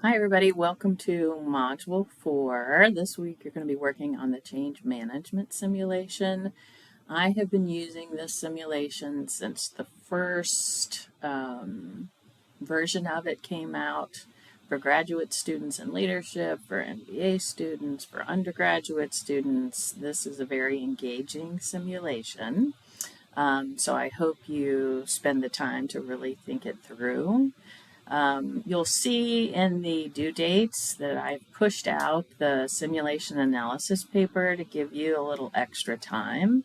Hi everybody, welcome to Module 4. This week you're going to be working on the change management simulation. I have been using this simulation since the first version of it came out for graduate students in leadership, for MBA students, for undergraduate students. This is a very engaging simulation. So I hope you spend the time to really think it through. You'll see in the due dates that I've pushed out the simulation analysis paper to give you a little extra time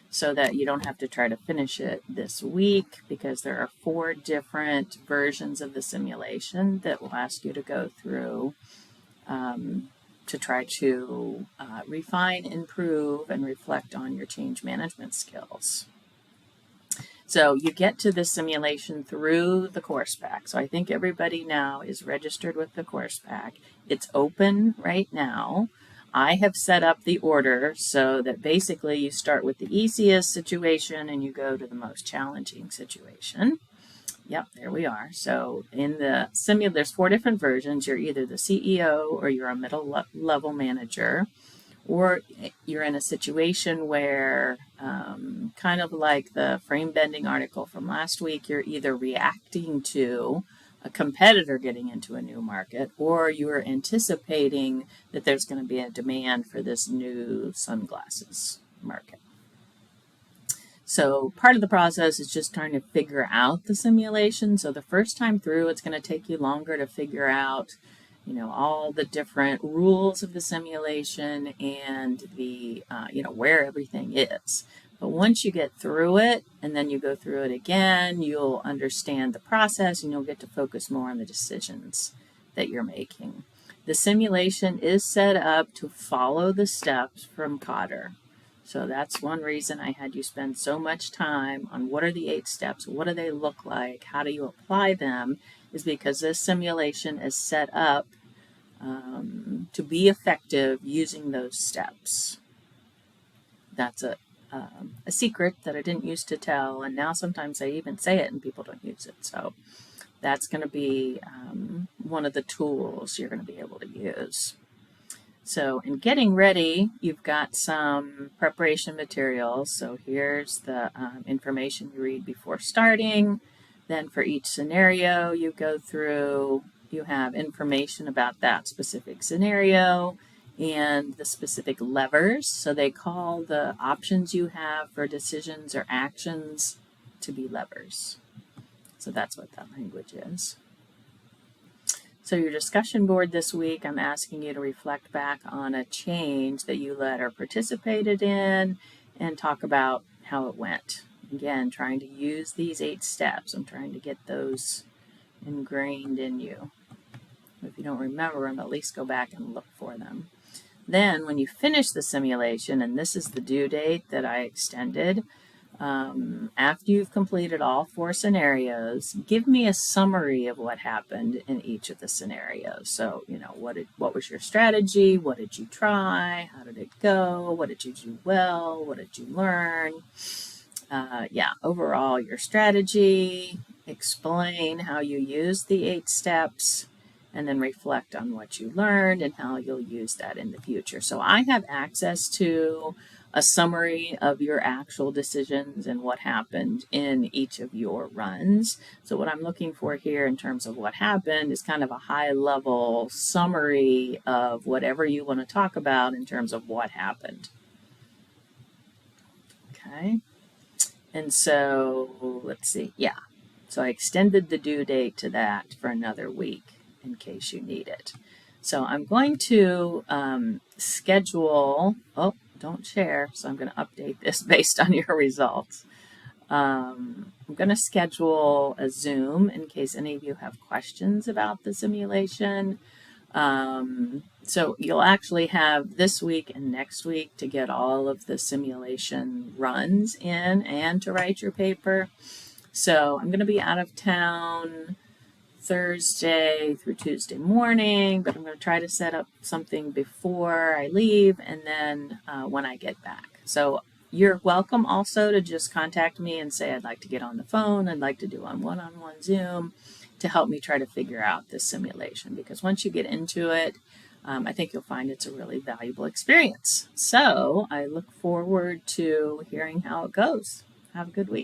so that you don't have to try to finish it this week, because there are 4 different versions of the simulation that will ask you to go through to try to refine, improve, and reflect on your change management skills. So you get to this simulation through the course pack. So I think everybody now is registered with the course pack. It's open right now. I have set up the order so that basically you start with the easiest situation and you go to the most challenging situation. Yep, there we are. So in the there's 4 different versions. You're either the CEO or you're a middle level manager, or you're in a situation where, kind of like the frame bending article from last week, you're either reacting to a competitor getting into a new market, or you're anticipating that there's going to be a demand for this new sunglasses market. So part of the process is just trying to figure out the simulation. So the first time through, it's going to take you longer to figure out all the different rules of the simulation and the, where everything is. But once you get through it and then you go through it again, you'll understand the process and you'll get to focus more on the decisions that you're making. The simulation is set up to follow the steps from Kotter. So that's one reason I had you spend so much time on what are the 8 steps, what do they look like, how do you apply them, is because this simulation is set up to be effective using those steps. That's a secret that I didn't used to tell, and now sometimes I even say it and people don't use it. So that's going to be one of the tools you're going to be able to use. So in getting ready, you've got some preparation materials. So here's the information you read before starting. Then for each scenario you go through, you have information about that specific scenario and the specific levers. So they call the options you have for decisions or actions to be levers. So that's what that language is. So your discussion board this week, I'm asking you to reflect back on a change that you led or participated in and talk about how it went. Again, trying to use these 8 steps. I'm trying to get those ingrained in you. If you don't remember them, at least go back and look for them. Then when you finish the simulation, and this is the due date that I extended, after you've completed all 4 scenarios, give me a summary of what happened in each of the scenarios. So, what was your strategy? What did you try? How did it go? What did you do well? What did you learn? Overall, your strategy, explain how you used the 8 steps, and then reflect on what you learned and how you'll use that in the future. So I have access to a summary of your actual decisions and what happened in each of your runs. So what I'm looking for here in terms of what happened is kind of a high-level summary of whatever you want to talk about in terms of what happened. Okay. And so let's see. Yeah. So I extended the due date to that for another week in case you need it. So I'm going to schedule, don't share, so I'm going to update this based on your results. I'm going to schedule a Zoom in case any of you have questions about the simulation. So you'll actually have this week and next week to get all of the simulation runs in and to write your paper. So I'm going to be out of town Thursday through Tuesday morning, but I'm going to try to set up something before I leave and then when I get back. So you're welcome also to just contact me and say, I'd like to get on the phone, I'd like to do a one-on-one Zoom. to help me try to figure out this simulation, because once you get into it, I think you'll find it's a really valuable experience. So I look forward to hearing how it goes. Have a good week.